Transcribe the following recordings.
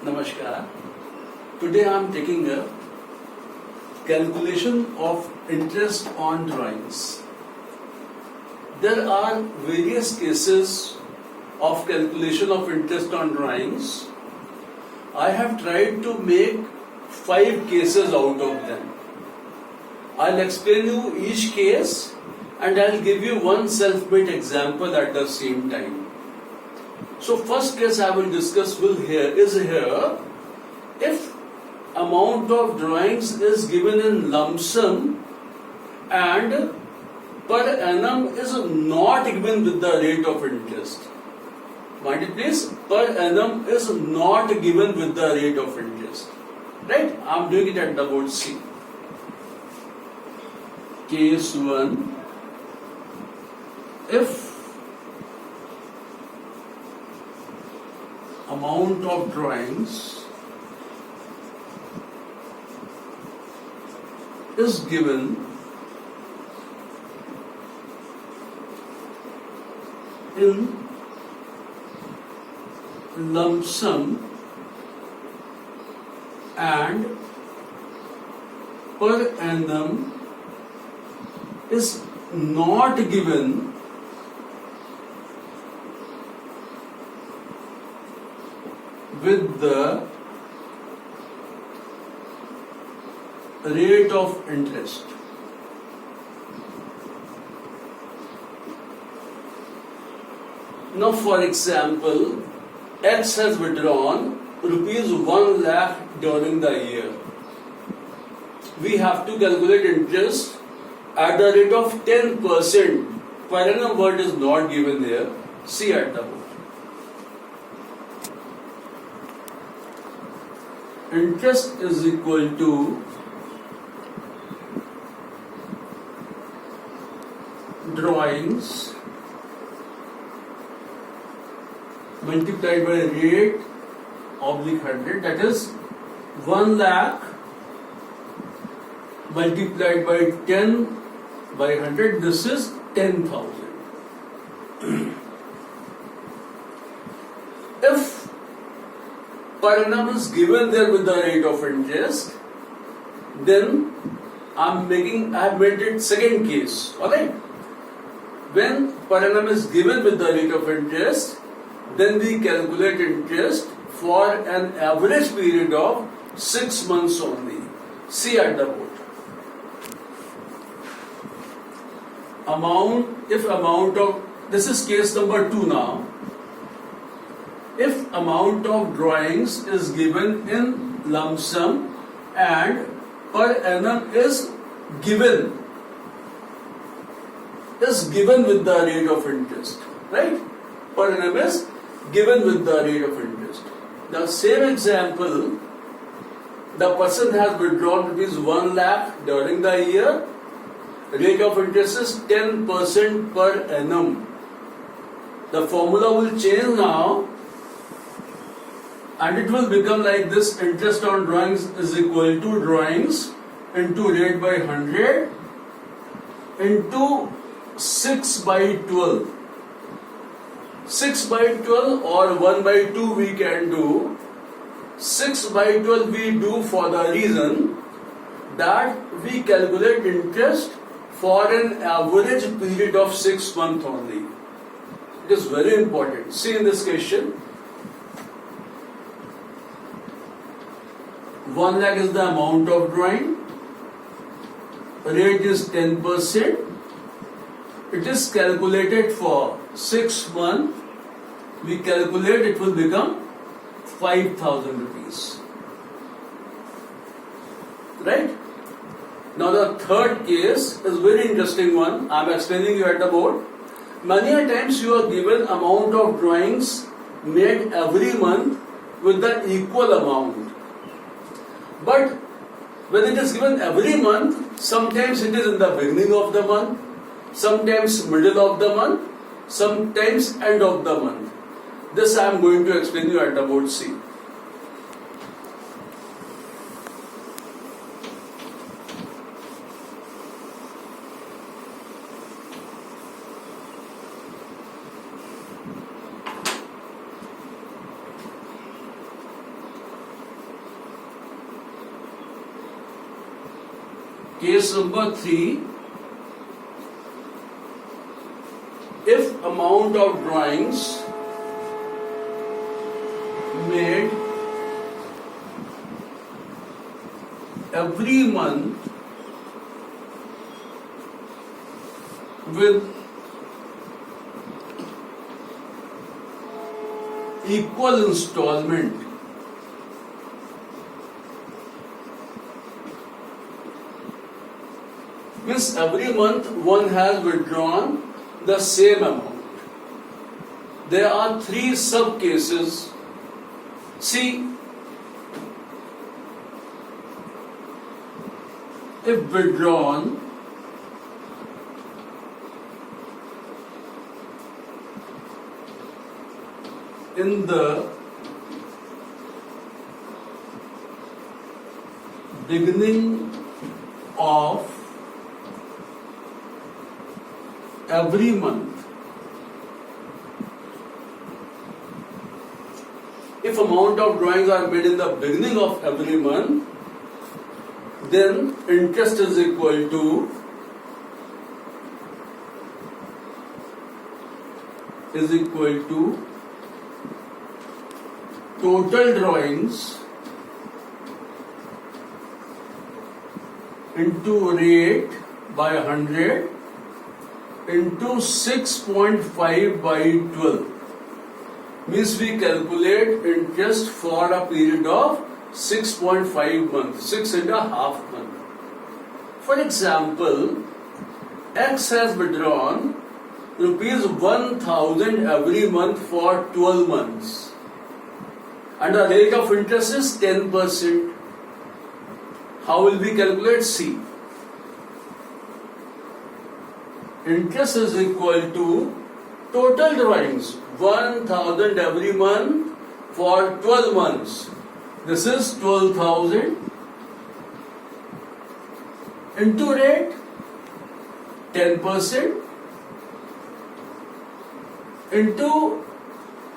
Namaskar. Today I am taking a calculation of interest on drawings. There are various cases of calculation of interest on drawings. I have tried to make 5 cases out of them. I'll explain you each case and I'll give you one self-made example at the same time. So first case I will discuss is here if amount of drawings is given in lump sum and per annum is not given with the rate of interest. Mind it please, per annum is not given with the rate of interest. Right? I am doing it at the board C. Case 1. If amount of drawings is given in lump sum and per annum is not given with the rate of interest. Now for example, X has withdrawn rupees 1 lakh during the year. We have to calculate interest at the rate of 10%. Per annum word is not given here. See at the board. Interest is equal to drawings multiplied by rate oblique 100, that is 1 lakh multiplied by 10 by 100, this is 10,000. If per annum is given there with the rate of interest, then I have made it second case. Alright? When per annum is given with the rate of interest, then we calculate interest for an average period of 6 months only. See at the board. This is case number 2 now. If amount of drawings is given in lump sum and per annum is given with the rate of interest, right? Per annum is given with the rate of interest. The same example, the person has withdrawn rupees 1 lakh during the year. Rate of interest is 10% per annum. The formula will change now and it will become like this: interest on drawings is equal to drawings into rate by 100 into 6 by 12. 6 by 12 or 1 by 2 we can do. 6 by 12 we do for the reason that we calculate interest for an average period of 6 months only. It is very important. See in this question, 1 lakh is the amount of drawing, rate is 10%, it is calculated for 6 months, we calculate it will become 5,000 rupees. Right? Now the third case is very interesting one. I am explaining you at the board. Many a times you are given amount of drawings made every month with the equal amount. But when it is given every month, sometimes it is in the beginning of the month, sometimes middle of the month, sometimes end of the month. This I am going to explain you at the board C. Case number 3, if amount of drawings made every month with equal installment means every month one has withdrawn the same amount. There are 3 sub cases. See, if withdrawn in the beginning of every month, if amount of drawings are made in the beginning of every month, then interest is equal to total drawings into rate by 100 into 6.5 by 12. Means we calculate interest for a period of 6.5 months, 6.5 months. For example, X has withdrawn rupees 1000 every month for 12 months and the rate of interest is 10%. How will we calculate? C. Interest is equal to total drawings 1000 every month for 12 months. This is 12,000 into rate 10% into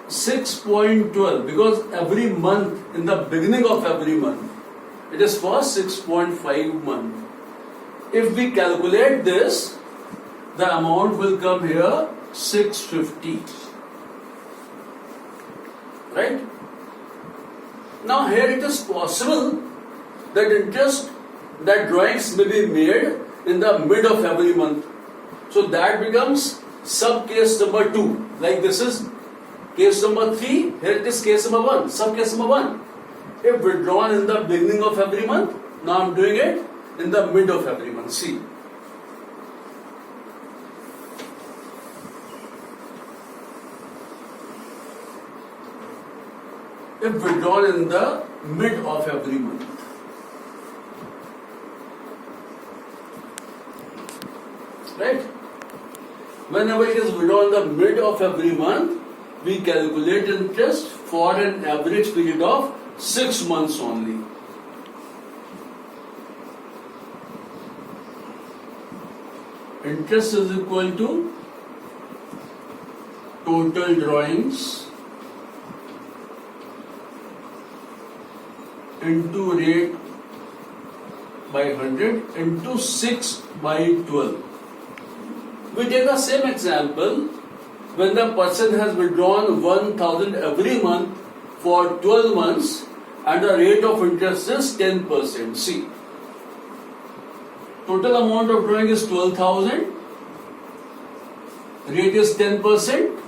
6.12 because every month in the beginning of every month it is for 6.5 months. If we calculate this, the amount will come here 650. Right? Now here it is possible that drawings may be made in the mid of every month. So that becomes sub case number 2. Like this is case number 3, here it is case number 1, sub case number 1. If withdrawn in the beginning of every month, now I am doing it in the mid of every month. See. If withdrawn in the mid of every month. Right? Whenever it is withdrawn in the mid of every month, we calculate interest for an average period of 6 months only. Interest is equal to total drawings into rate by 100 into 6 by 12. We take the same example when the person has withdrawn 1000 every month for 12 months and the rate of interest is 10%. See, total amount of drawing is 12,000, rate is 10%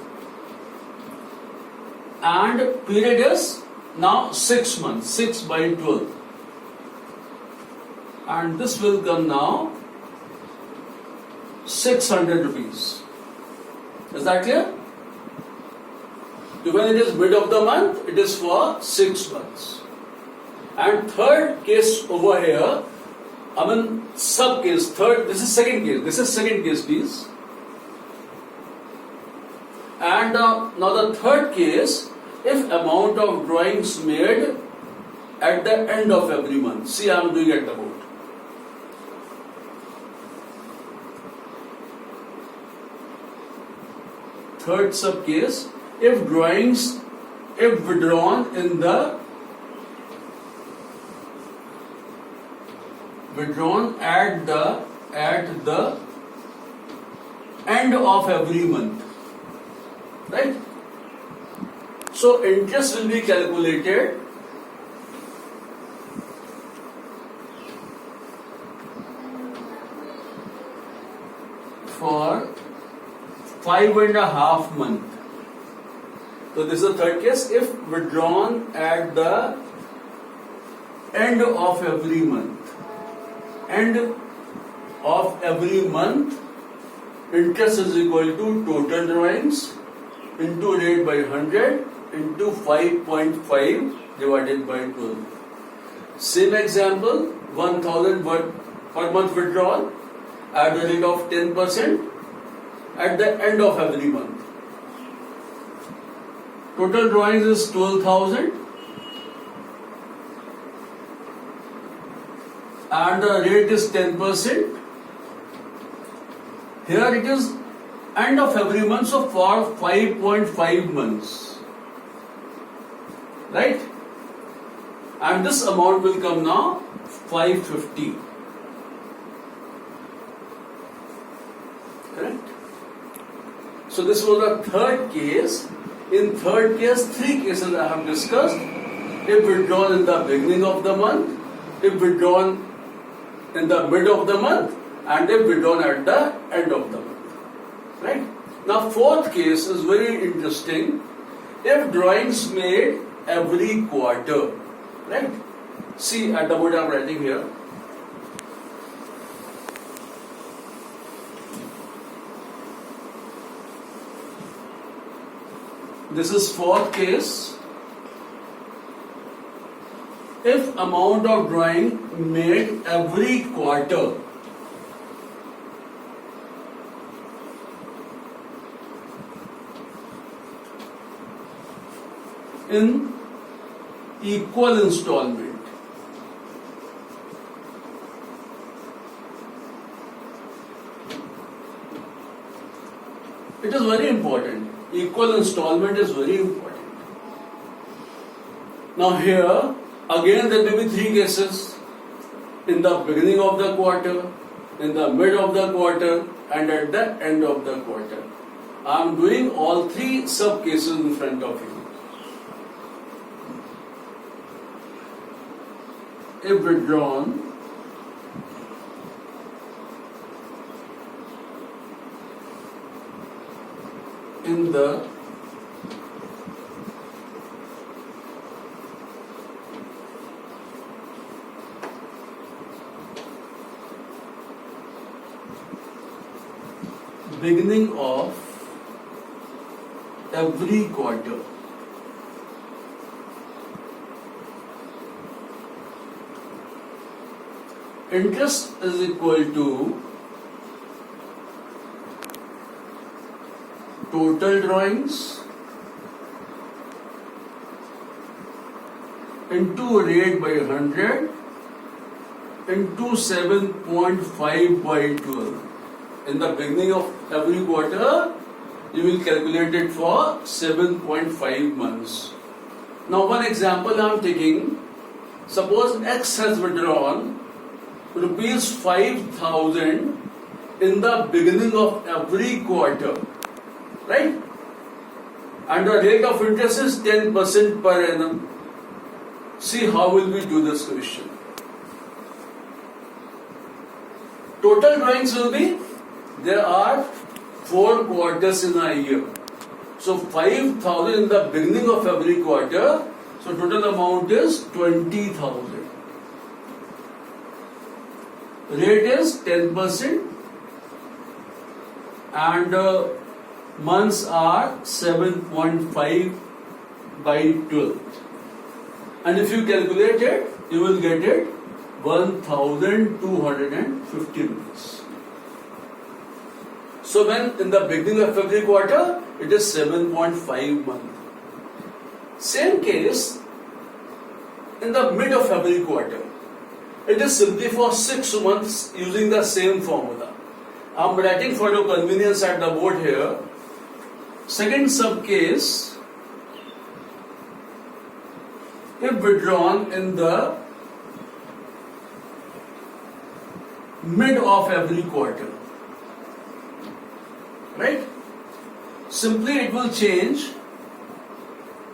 and period is now 6 months, 6 by 12. And this will come now 600 rupees. Is that clear? So when it is mid of the month, it is for 6 months. And third case over here, sub case, third, this is second case, please. And now the third case, if amount of drawings made at the end of every month. See, I am doing at about. Third sub case, if withdrawn in the withdrawn at the end of every month, right? So interest will be calculated for 5.5 months. So this is the third case. If withdrawn at the end of every month, interest is equal to total drawings into rate by 100 into 5.5 divided by 12. Same example, 1,000 per month withdrawal at the rate of 10% at the end of every month. Total drawings is 12,000 and the rate is 10%. Here it is end of every month, so for 5.5 months, right? And this amount will come now 550. Correct? So this was the third case. In third case, three cases I have discussed. If withdrawn in the beginning of the month, if withdrawn in the mid of the month, and if withdrawn at the end of the month. Right? Now fourth case is very interesting. If drawings made every quarter, right? See at the board I am writing here. This is fourth case. If amount of drawing made every quarter, in equal installment. It is very important. Equal installment is very important. Now here, again there may be three cases. In the beginning of the quarter, in the mid of the quarter, and at the end of the quarter. I am doing all three sub cases in front of you. If withdrawn in the beginning of every quarter, interest is equal to total drawings into rate by 100 into 7.5 by 12. In the beginning of every quarter, you will calculate it for 7.5 months. Now one example I am taking. Suppose X has withdrawn rupees 5,000 in the beginning of every quarter, right? And the rate of interest is 10% per annum. See how will we do this question. Total drawings will be, there are 4 quarters in a year. So 5,000 in the beginning of every quarter, so total amount is 20,000. Rate is 10% and months are 7.5 by 12. And if you calculate it, you will get it 1,250 rupees. So when in the beginning of every quarter, it is 7.5 month. Same case in the mid of every quarter. It is simply for 6 months using the same formula. I am writing for your convenience at the board here. Second sub case, if withdrawn in the mid of every quarter. Right? Simply it will change.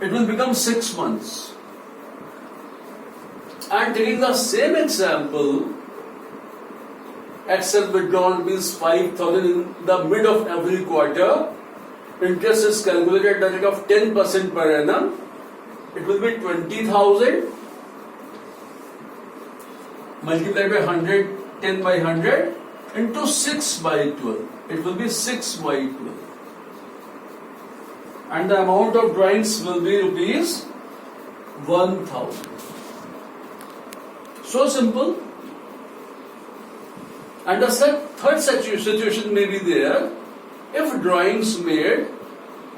It will become 6 months. And taking the same example, Xl withdrawn means 5,000 in the mid of every quarter. Interest is calculated at the rate of 10% per annum. It will be 20,000 multiplied by 100, 10 by 100 into 6 by 12. It will be 6 by 12. And the amount of drawings will be rupees 1,000. So simple. And the third situation may be there if drawings made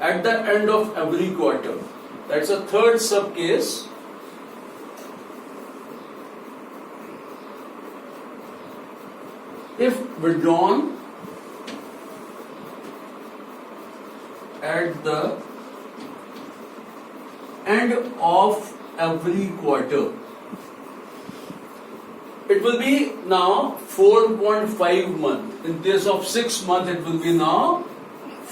at the end of every quarter. That's a third sub case. If withdrawn at the end of every quarter, it will be now 4.5 months. In place of 6 months, it will be now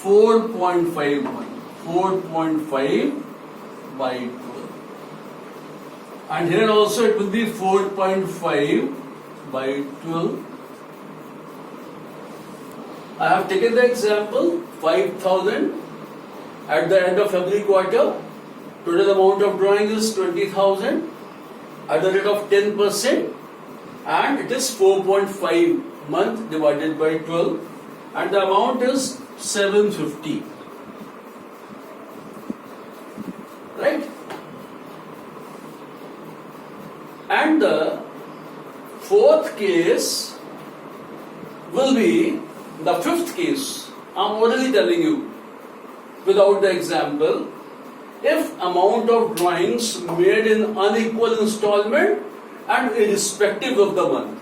4.5 months. 4.5 by 12. And here also it will be 4.5 by 12. I have taken the example 5,000 at the end of every quarter. Total amount of drawing is 20,000 at the rate of 10%, and it is 4.5 month divided by 12, and the amount is 750. Right? And the fourth case will be the fifth case. I'm already telling you without the example. If amount of drawings made in unequal installment and irrespective of the month.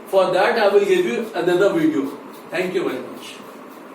For that I will give you another video. Thank you very much.